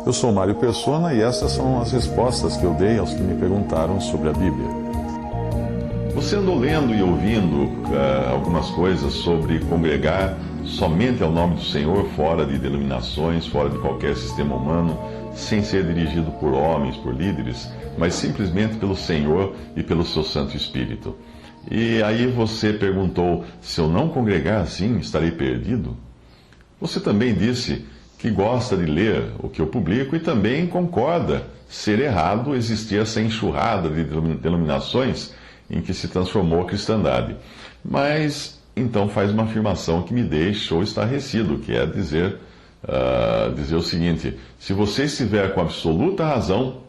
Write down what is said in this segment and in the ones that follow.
Eu sou Mário Persona e essas são as respostas que eu dei aos que me perguntaram sobre a Bíblia. Você andou lendo e ouvindo algumas coisas sobre congregar somente ao nome do Senhor, fora de denominações, fora de qualquer sistema humano, sem ser dirigido por homens, por líderes, mas simplesmente pelo Senhor e pelo seu Santo Espírito. E aí você perguntou, se eu não congregar assim, estarei perdido? Você também disse que gosta de ler o que eu publico e também concorda ser errado existir essa enxurrada de denominações em que se transformou a cristandade. Mas então faz uma afirmação que me deixou estarrecido, que é dizer o seguinte: se você estiver com absoluta razão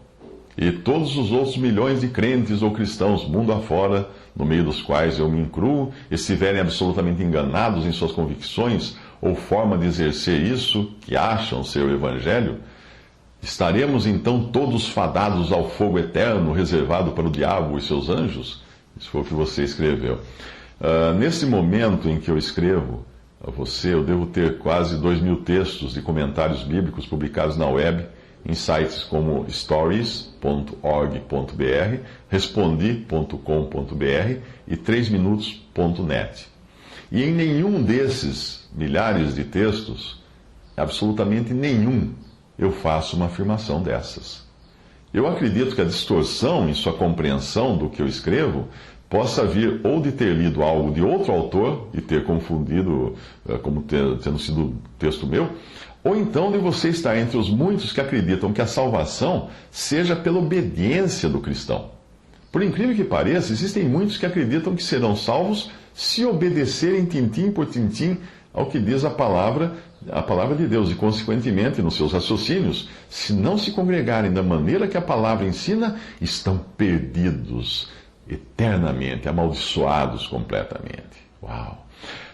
e todos os outros milhões de crentes ou cristãos mundo afora, no meio dos quais eu me incluo, estiverem absolutamente enganados em suas convicções ou forma de exercer isso que acham ser o Evangelho, estaremos então todos fadados ao fogo eterno reservado para o diabo e seus anjos? Isso foi o que você escreveu. Nesse momento em que eu escrevo a você, eu devo ter quase 2.000 textos de comentários bíblicos publicados na web, em sites como stories.org.br, respondi.com.br e 3minutos.net. E em nenhum desses milhares de textos, absolutamente nenhum, eu faço uma afirmação dessas. Eu acredito que a distorção em sua compreensão do que eu escrevo possa vir ou de ter lido algo de outro autor e ter confundido como tendo sido texto meu, ou então de você estar entre os muitos que acreditam que a salvação seja pela obediência do cristão. Por incrível que pareça, existem muitos que acreditam que serão salvos se obedecerem tintim por tintim ao que diz a palavra de Deus, e consequentemente nos seus raciocínios, se não se congregarem da maneira que a palavra ensina, estão perdidos eternamente, amaldiçoados completamente. Uau!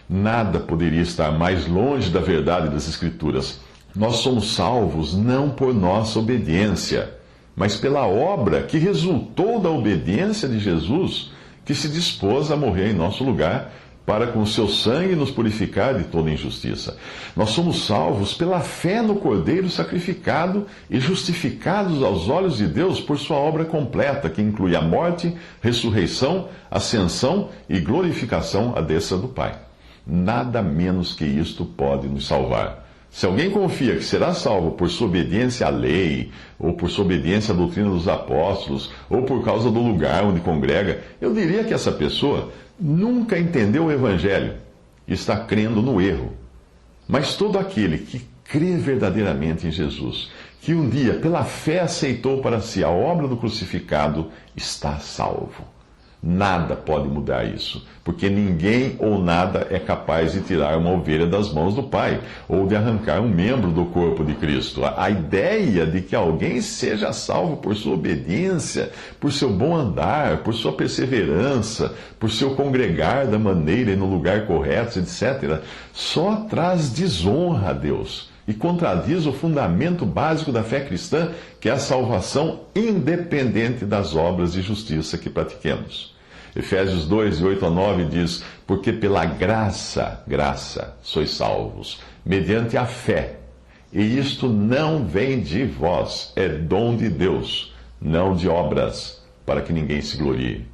Nada poderia estar mais longe da verdade das Escrituras. Nós somos salvos não por nossa obediência, mas pela obra que resultou da obediência de Jesus, que se dispôs a morrer em nosso lugar, para com o seu sangue nos purificar de toda injustiça. Nós somos salvos pela fé no Cordeiro sacrificado e justificados aos olhos de Deus por sua obra completa, que inclui a morte, ressurreição, ascensão e glorificação à destra do Pai. Nada menos que isto pode nos salvar. Se alguém confia que será salvo por sua obediência à lei, ou por sua obediência à doutrina dos apóstolos, ou por causa do lugar onde congrega, eu diria que essa pessoa nunca entendeu o Evangelho e está crendo no erro. Mas todo aquele que crê verdadeiramente em Jesus, que um dia pela fé aceitou para si a obra do crucificado, está salvo. Nada pode mudar isso, porque ninguém ou nada é capaz de tirar uma ovelha das mãos do Pai, ou de arrancar um membro do corpo de Cristo. A ideia de que alguém seja salvo por sua obediência, por seu bom andar, por sua perseverança, por seu congregar da maneira e no lugar correto, etc., só traz desonra a Deus e contradiz o fundamento básico da fé cristã, que é a salvação independente das obras de justiça que pratiquemos. Efésios 2, de 8 a 9 diz: porque pela graça sois salvos, mediante a fé. E isto não vem de vós, é dom de Deus, não de obras, para que ninguém se glorie.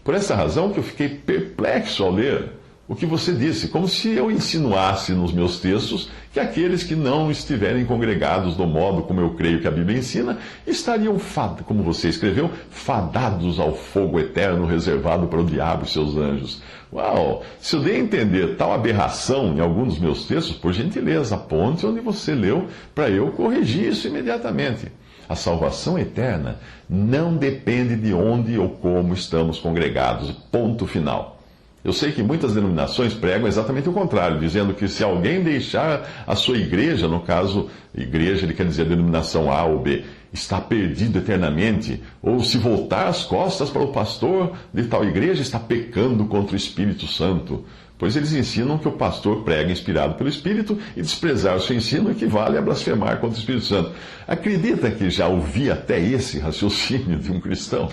Por essa razão que eu fiquei perplexo ao ler o que você disse, como se eu insinuasse nos meus textos que aqueles que não estiverem congregados do modo como eu creio que a Bíblia ensina, estariam, como você escreveu, fadados ao fogo eterno reservado para o diabo e seus anjos. Uau! Se eu dei a entender tal aberração em algum dos meus textos, por gentileza, aponte onde você leu para eu corrigir isso imediatamente. A salvação eterna não depende de onde ou como estamos congregados. Ponto final. Eu sei que muitas denominações pregam exatamente o contrário, dizendo que se alguém deixar a sua igreja, no caso, igreja, ele quer dizer a denominação A ou B, está perdido eternamente, ou se voltar as costas para o pastor de tal igreja, está pecando contra o Espírito Santo. Pois eles ensinam que o pastor prega inspirado pelo Espírito e desprezar o seu ensino equivale a blasfemar contra o Espírito Santo. Acredita que já ouvi até esse raciocínio de um cristão?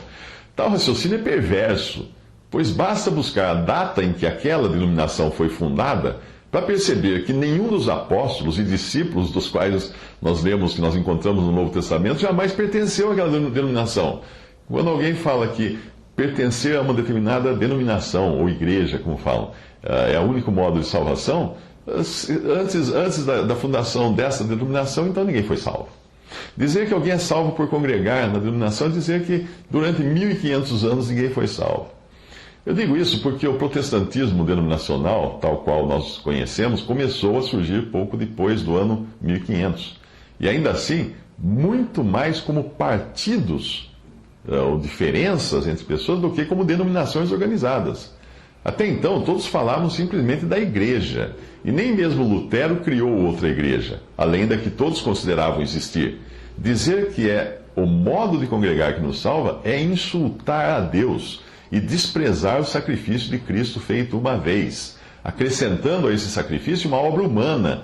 Tal raciocínio é perverso. Pois basta buscar a data em que aquela denominação foi fundada para perceber que nenhum dos apóstolos e discípulos dos quais nós lemos, que nós encontramos no Novo Testamento, jamais pertenceu àquela denominação. Quando alguém fala que pertencer a uma determinada denominação, ou igreja, como falam, é o único modo de salvação, antes da fundação dessa denominação, então ninguém foi salvo. Dizer que alguém é salvo por congregar na denominação é dizer que durante 1500 anos ninguém foi salvo. Eu digo isso porque o protestantismo denominacional, tal qual nós conhecemos, começou a surgir pouco depois do ano 1500. E ainda assim, muito mais como partidos ou diferenças entre pessoas do que como denominações organizadas. Até então, todos falavam simplesmente da igreja. E nem mesmo Lutero criou outra igreja, além da que todos consideravam existir. Dizer que é o modo de congregar que nos salva é insultar a Deus e desprezar o sacrifício de Cristo feito uma vez, acrescentando a esse sacrifício uma obra humana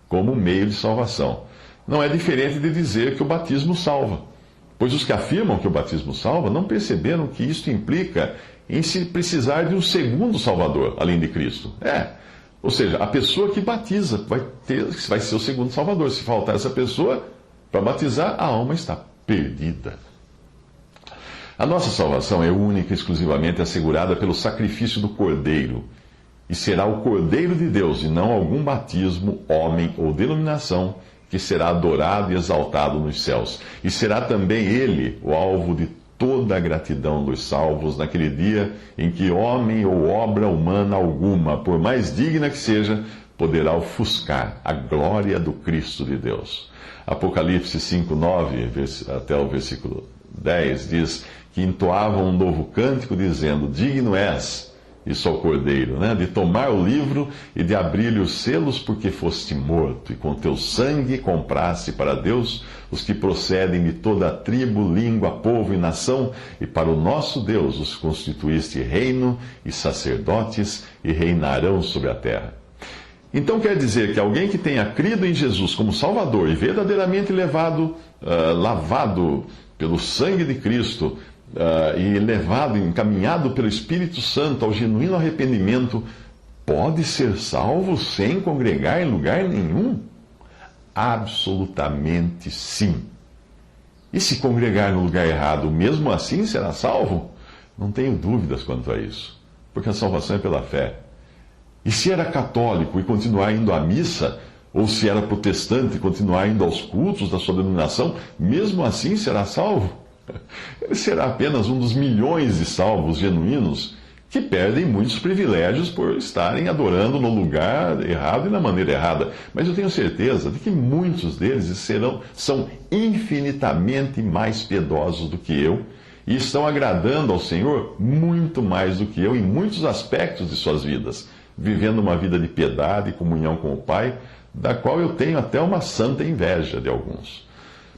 como meio de salvação. Não é diferente de dizer que o batismo salva, pois os que afirmam que o batismo salva não perceberam que isto implica em se precisar de um segundo Salvador, além de Cristo. Ou seja, a pessoa que batiza vai ser o segundo Salvador. Se faltar essa pessoa para batizar, a alma está perdida. A nossa salvação é única e exclusivamente assegurada pelo sacrifício do Cordeiro. E será o Cordeiro de Deus, e não algum batismo, homem ou denominação, que será adorado e exaltado nos céus. E será também ele o alvo de toda a gratidão dos salvos naquele dia em que homem ou obra humana alguma, por mais digna que seja, poderá ofuscar a glória do Cristo de Deus. Apocalipse 5:9 até o versículo 10 diz que entoavam um novo cântico dizendo: digno és, isso ao Cordeiro, de tomar o livro e de abrir-lhe os selos, porque foste morto, e com teu sangue compraste para Deus os que procedem de toda a tribo, língua, povo e nação, e para o nosso Deus os constituíste reino e sacerdotes, e reinarão sobre a terra. Então quer dizer que alguém que tenha crido em Jesus como Salvador e verdadeiramente lavado pelo sangue de Cristo, e encaminhado pelo Espírito Santo ao genuíno arrependimento, pode ser salvo sem congregar em lugar nenhum? Absolutamente sim. E se congregar no lugar errado, mesmo assim será salvo? Não tenho dúvidas quanto a isso, porque a salvação é pela fé. E se era católico e continuar indo à missa, ou se era protestante e continuar indo aos cultos da sua denominação, mesmo assim será salvo? Ele será apenas um dos milhões de salvos genuínos que perdem muitos privilégios por estarem adorando no lugar errado e na maneira errada. Mas eu tenho certeza de que muitos deles são infinitamente mais piedosos do que eu e estão agradando ao Senhor muito mais do que eu em muitos aspectos de suas vidas, vivendo uma vida de piedade e comunhão com o Pai, da qual eu tenho até uma santa inveja de alguns.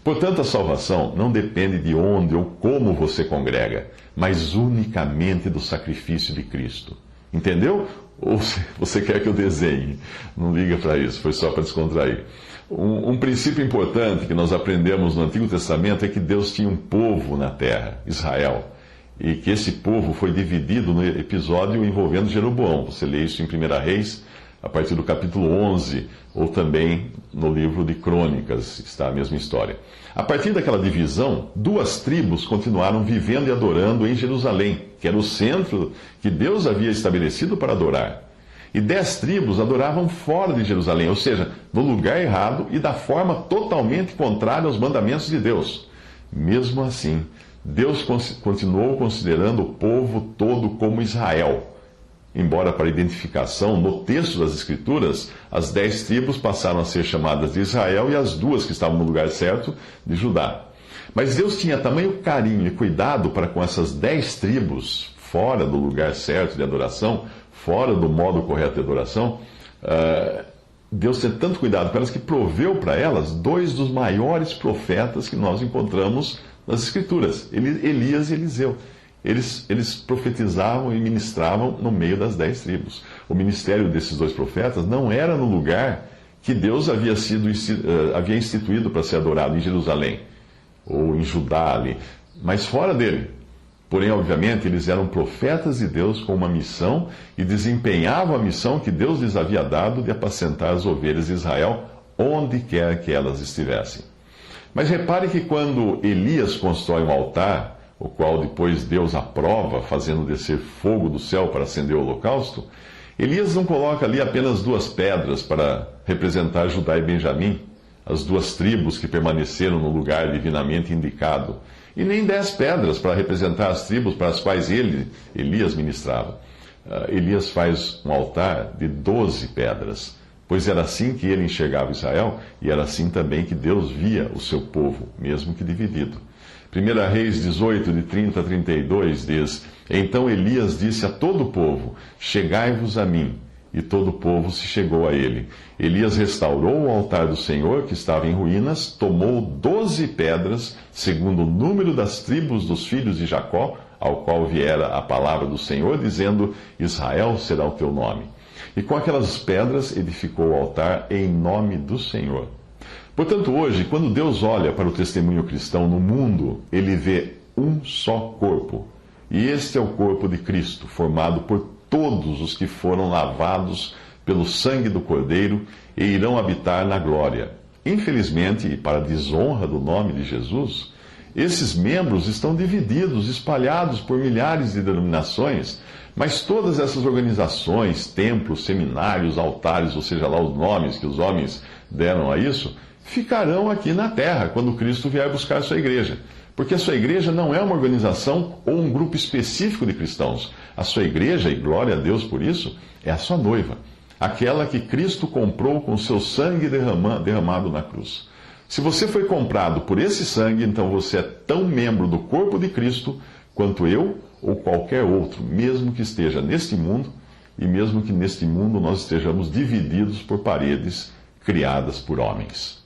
Portanto, a salvação não depende de onde ou como você congrega, mas unicamente do sacrifício de Cristo. Entendeu? Ou você quer que eu desenhe? Não liga para isso, foi só para descontrair. Um princípio importante que nós aprendemos no Antigo Testamento é que Deus tinha um povo na terra, Israel, e que esse povo foi dividido no episódio envolvendo Jeroboão. Você lê isso em 1 Reis, a partir do capítulo 11, ou também no livro de Crônicas, está a mesma história. A partir daquela divisão, 2 tribos continuaram vivendo e adorando em Jerusalém, que era o centro que Deus havia estabelecido para adorar. E 10 tribos adoravam fora de Jerusalém, ou seja, no lugar errado e da forma totalmente contrária aos mandamentos de Deus. Mesmo assim, Deus continuou considerando o povo todo como Israel. Embora para identificação, no texto das Escrituras, as 10 tribos passaram a ser chamadas de Israel e as 2 que estavam no lugar certo, de Judá. Mas Deus tinha tamanho carinho e cuidado para com essas 10 tribos, fora do lugar certo de adoração, fora do modo correto de adoração, Deus tem tanto cuidado com elas que proveu para elas 2 dos maiores profetas que nós encontramos nas Escrituras, Elias e Eliseu. Eles profetizavam e ministravam no meio das 10 tribos. O ministério desses 2 profetas não era no lugar que Deus havia instituído para ser adorado, em Jerusalém, ou em Judá ali, mas fora dele. Porém, obviamente, eles eram profetas de Deus com uma missão e desempenhavam a missão que Deus lhes havia dado de apacentar as ovelhas de Israel onde quer que elas estivessem. Mas repare que quando Elias constrói um altar, o qual depois Deus aprova, fazendo descer fogo do céu para acender o holocausto, Elias não coloca ali apenas 2 pedras para representar Judá e Benjamim, as 2 tribos que permaneceram no lugar divinamente indicado, e nem 10 pedras para representar as tribos para as quais Elias ministrava. Elias faz um altar de 12 pedras, pois era assim que ele enxergava Israel e era assim também que Deus via o seu povo, mesmo que dividido. 1 Reis 18, de 30 a 32 diz: Então Elias disse a todo o povo: Chegai-vos a mim. E todo o povo se chegou a ele. Elias restaurou o altar do Senhor, que estava em ruínas, tomou 12 pedras, segundo o número das tribos dos filhos de Jacó, ao qual viera a palavra do Senhor, dizendo: Israel será o teu nome. E com aquelas pedras edificou o altar em nome do Senhor. Portanto, hoje, quando Deus olha para o testemunho cristão no mundo, ele vê um só corpo. E este é o corpo de Cristo, formado por todos os que foram lavados pelo sangue do Cordeiro e irão habitar na glória. Infelizmente, e para a desonra do nome de Jesus, esses membros estão divididos, espalhados por milhares de denominações, mas todas essas organizações, templos, seminários, altares, ou seja lá os nomes que os homens deram a isso, ficarão aqui na terra quando Cristo vier buscar a sua igreja. Porque a sua igreja não é uma organização ou um grupo específico de cristãos. A sua igreja, e glória a Deus por isso, é a sua noiva. Aquela que Cristo comprou com seu sangue derramado na cruz. Se você foi comprado por esse sangue, então você é tão membro do corpo de Cristo quanto eu ou qualquer outro, mesmo que esteja neste mundo e mesmo que neste mundo nós estejamos divididos por paredes criadas por homens.